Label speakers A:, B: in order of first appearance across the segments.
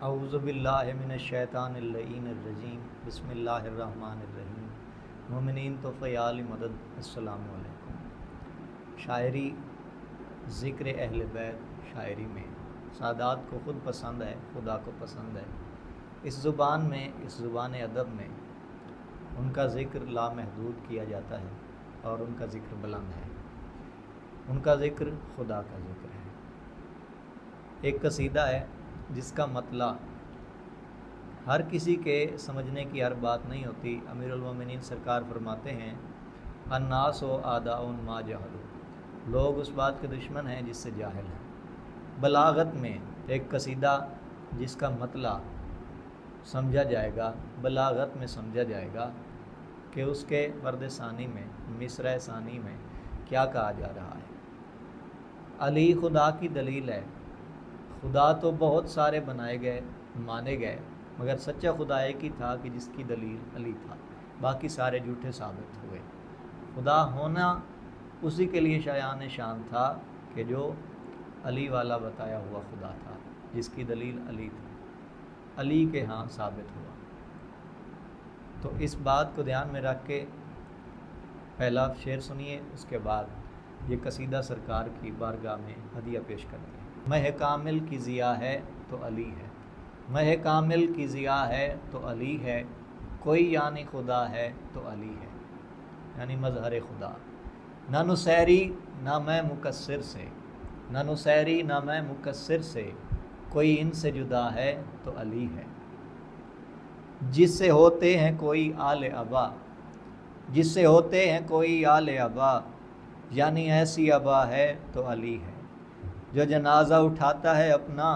A: اعوذ باللہ من الشیطان اللعین الرجیم بسم اللہ الرحمن الرحیم مومنین تو فیال مدد السلام علیکم۔ شاعری ذکر اہل بیت شاعری میں سادات کو خود پسند ہے، خدا کو پسند ہے۔ اس زبان میں، اس زبان ادب میں ان کا ذکر لامحدود کیا جاتا ہے اور ان کا ذکر بلند ہے، ان کا ذکر خدا کا ذکر ہے۔ ایک قصیدہ ہے جس کا مطلع ہر کسی کے سمجھنے کی ہر بات نہیں ہوتی۔ امیر المومنین سرکار فرماتے ہیں الناس و اعداء ما جہلوا، لوگ اس بات کے دشمن ہیں جس سے جاہل ہیں۔ بلاغت میں ایک قصیدہ جس کا مطلع سمجھا جائے گا، بلاغت میں سمجھا جائے گا کہ اس کے ورد ثانی میں، مصرع ثانی میں کیا کہا جا رہا ہے۔ علی خدا کی دلیل ہے۔ خدا تو بہت سارے بنائے گئے، مانے گئے، مگر سچا خدا ایک ہی تھا کہ جس کی دلیل علی تھا، باقی سارے جھوٹے ثابت ہوئے۔ خدا ہونا اسی کے لیے شایان شان تھا کہ جو علی والا بتایا ہوا خدا تھا، جس کی دلیل علی تھی، علی کے ہاں ثابت ہوا۔ تو اس بات کو دھیان میں رکھ کے پہلا شعر سنیے، اس کے بعد یہ قصیدہ سرکار کی بارگاہ میں ہدیہ پیش کرتے ہیں۔ مہ کامل کی ضیاء ہے تو علی ہے، مہ کامل کی ضیاء ہے تو علی ہے، کوئی یعنی خدا ہے تو علی ہے، یعنی مظہر خدا۔ نہ نصیری نہ میں مکسر سے، نہ نصیری نہ میں مکسر سے، کوئی ان سے جدا ہے تو علی ہے۔ جس سے ہوتے ہیں کوئی آل ابا، جس سے ہوتے ہیں کوئی آل ابا، یعنی ایسی ابا ہے تو علی ہے۔ جو جنازہ اٹھاتا ہے اپنا،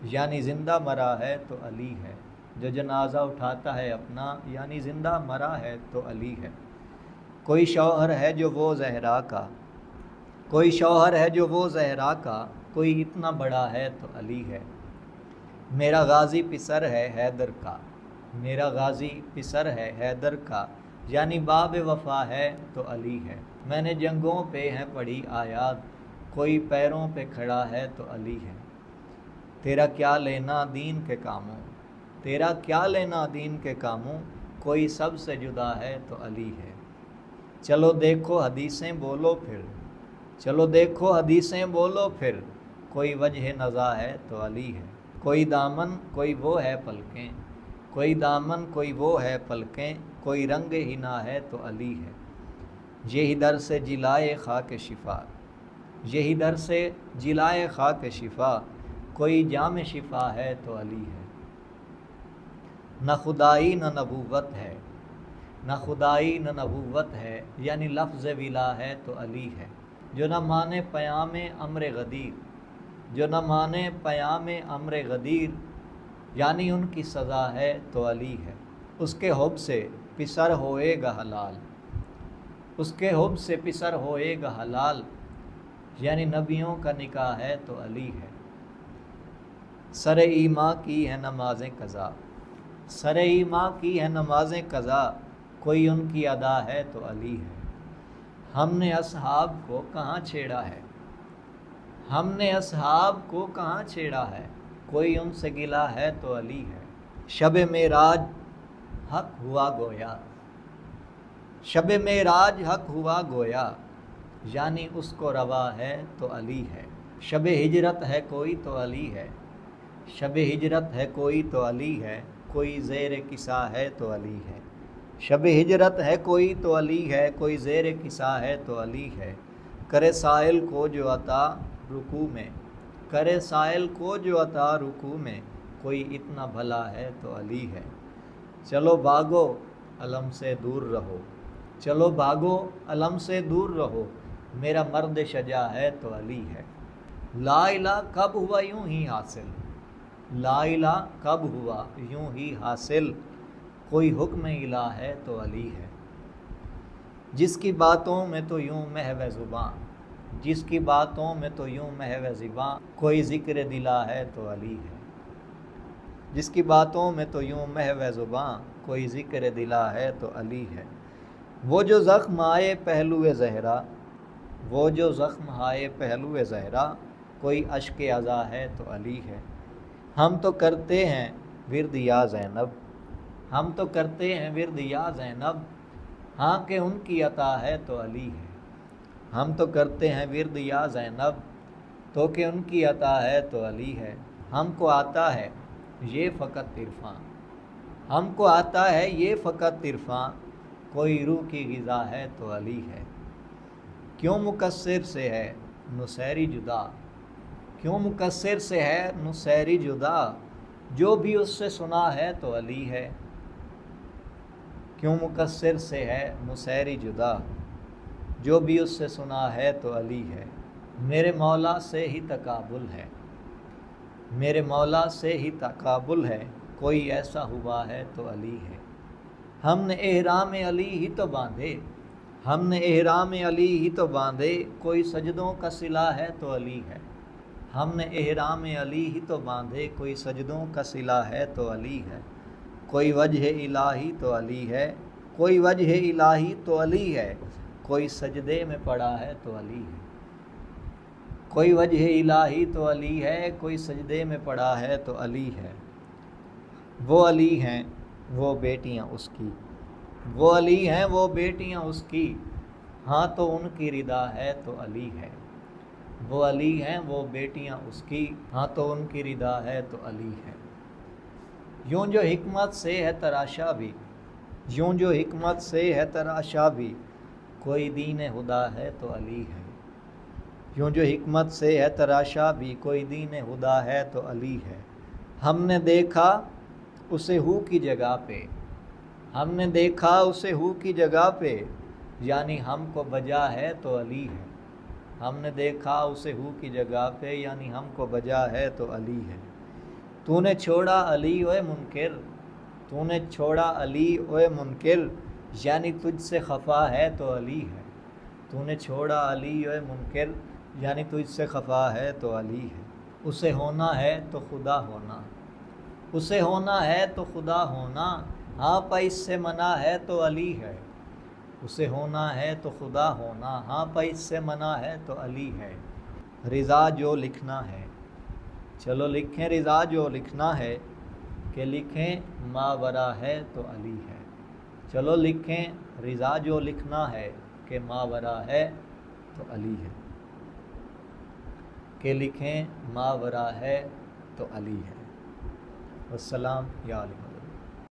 A: یعنی زندہ مرا ہے تو علی ہے۔ جو جنازہ اٹھاتا ہے اپنا، یعنی زندہ مرا ہے تو علی ہے۔ کوئی شوہر ہے جو وہ زہرا کا، کوئی شوہر ہے جو وہ زہرا کا، کوئی اتنا بڑا ہے تو علی ہے۔ میرا غازی پسر ہے حیدر کا، میرا غازی پسر ہے حیدر کا، یعنی باب وفا ہے تو علی ہے۔ میں نے جنگوں پہ ہیں پڑھی آیات، کوئی پیروں پہ کھڑا ہے تو علی ہے۔ تیرا کیا لینا دین کے کاموں، تیرا کیا لینا دین کے کاموں، کوئی سب سے جدا ہے تو علی ہے۔ چلو دیکھو حدیثیں بولو پھر، چلو دیکھو حدیثیں بولو پھر، کوئی وجہ نزا ہے تو علی ہے۔ کوئی دامن کوئی وہ ہے پلکیں، کوئی دامن کوئی وہ ہے پلکیں، کوئی رنگ حنا ہے تو علی ہے۔ یہی در سے جلائے خاک شفا، یہی در سے جلائے خاک شفا، کوئی جام شفا ہے تو علی ہے۔ نہ خدائی نہ نبوت ہے، نہ خدائی نہ نبوت ہے، یعنی لفظ ولا ہے تو علی ہے۔ جو نہ مانے پیام امر غدیر، جو نہ مانے پیام امر غدیر، یعنی ان کی سزا ہے تو علی ہے۔ اس کے حب سے پسر ہوئے گا حلال، اس کے حب سے پسر ہوئے گا حلال، یعنی نبیوں کا نکاح ہے تو علی ہے۔ سر ایما کی ہے نمازیں قضا، سر ایما کی ہے نمازیں قضا، کوئی ان کی ادا ہے تو علی ہے۔ ہم نے اصحاب کو کہاں چھیڑا ہے، ہم نے اصحاب کو کہاں چھیڑا ہے، کوئی ان سے گلا ہے تو علی ہے۔ شب معراج حق ہوا گویا، شب معراج حق ہوا گویا، یعنی اس کو روا ہے تو علی ہے۔ شب ہجرت ہے کوئی تو علی ہے، شب ہجرت ہے کوئی تو علی ہے، کوئی زیر کسا ہے تو علی ہے۔ شب ہجرت ہے کوئی تو علی ہے، کوئی زیر کسا ہے تو علی ہے۔ کرے سائل کو جو عطا رکوع میں، کرے سائل کو جو عطا رکوع میں، کوئی اتنا بھلا ہے تو علی ہے۔ چلو بھاگو علم سے دور رہو، چلو بھاگو علم سے دور رہو، میرا مرد شجاع ہے تو علی ہے۔ لا الہ کب ہوا یوں ہی حاصل، لا الہ کب ہوا یوں ہی حاصل، کوئی حکم الہ ہے تو علی ہے۔ جس کی باتوں میں تو یوں محو زباں، جس کی باتوں میں تو یوں محو زباں، کوئی ذکر دلا ہے تو علی ہے۔ جس کی باتوں میں تو یوں محو زباں، کوئی ذکر دلا ہے تو علی ہے۔ وہ جو زخم آئے پہلو زہرا، وہ جو زخم آئے پہلو زہرا، کوئی اشک عزا ہے تو علی ہے۔ ہم تو کرتے ہیں ورد یا زینب، ہم تو کرتے ہیں ورد یا زینب، ہاں کہ ان کی عطا ہے تو علی ہے۔ ہم تو کرتے ہیں ورد یا زینب، تو کہ ان کی عطا ہے تو علی ہے۔ ہم کو آتا ہے یہ فقط عرفاں، ہم کو آتا ہے یہ فقط عرفاں، کوئی روح کی غذا ہے تو علی ہے۔ کیوں مقصر سے ہے نصیری جدا، کیوں مقصر سے ہے نصیری جدا، جو بھی اس سے سنا ہے تو علی ہے۔ کیوں مقصر سے ہے نصیری جدا، جو بھی اس سے سنا ہے تو علی ہے۔ میرے مولا سے ہی تقابل ہے، میرے مولا سے ہی تقابل ہے، کوئی ایسا ہوا ہے تو علی ہے۔ ہم نے احرام علی ہی تو باندھے، ہم نے احرام علی ہی تو باندھے، کوئی سجدوں کا صلہ ہے تو علی ہے۔ ہم نے احرام علی ہی تو باندھے، کوئی سجدوں کا صلہ ہے تو علی ہے۔ کوئی وجہ الہی تو علی ہے، کوئی وجہ الہی تو علی ہے، کوئی سجدے میں پڑا ہے تو علی ہے۔ کوئی وجہ الہی تو علی ہے، کوئی سجدے میں پڑا ہے تو علی ہے۔ وہ علی ہیں وہ بیٹیاں اس کی، وہ علی ہیں وہ بیٹیاں اس کی، ہاں تو ان کی ردا ہے تو علی ہے۔ وہ علی ہیں وہ بیٹیاں اس کی، ہاں تو ان کی ردا ہے تو علی ہے۔ یوں جو حکمت سے ہے تراشا بھی، یوں جو حکمت سے ہے تراشا بھی، کوئی دین خدا ہے تو علی ہے۔ یوں جو حکمت سے ہے تراشا بھی، کوئی دین خدا ہے تو علی ہے۔ ہم نے دیکھا اسے ہو کی جگہ پہ، ہم نے دیکھا اسے ہو کی جگہ پہ، یعنی ہم کو بجا ہے تو علی ہے۔ ہم نے دیکھا اسے ہو کی جگہ پہ، یعنی ہم کو بجا ہے تو علی ہے۔ تو نے چھوڑا علی اوے منکر، تو نے چھوڑا علی اوے منکر، یعنی تجھ سے خفا ہے تو علی ہے۔ تو نے چھوڑا علی اوے منکر، یعنی تجھ سے خفا ہے تو علی ہے۔ اسے ہونا ہے تو خدا ہونا، اسے ہونا ہے تو خدا ہونا، ہاں پا اس سے منع ہے تو علی ہے۔ اسے ہونا ہے تو خدا ہونا، ہاں پا اس سے منع ہے تو علی ہے۔ رضا جو لکھنا ہے، چلو لکھیں رضا جو لکھنا ہے، کہ لکھیں ماورا ہے تو علی ہے۔ چلو لکھیں رضا جو لکھنا ہے، کہ ماورا ہے تو علی ہے، کہ لکھیں ماورا ہے تو علی ہے۔ والسلام یا علی۔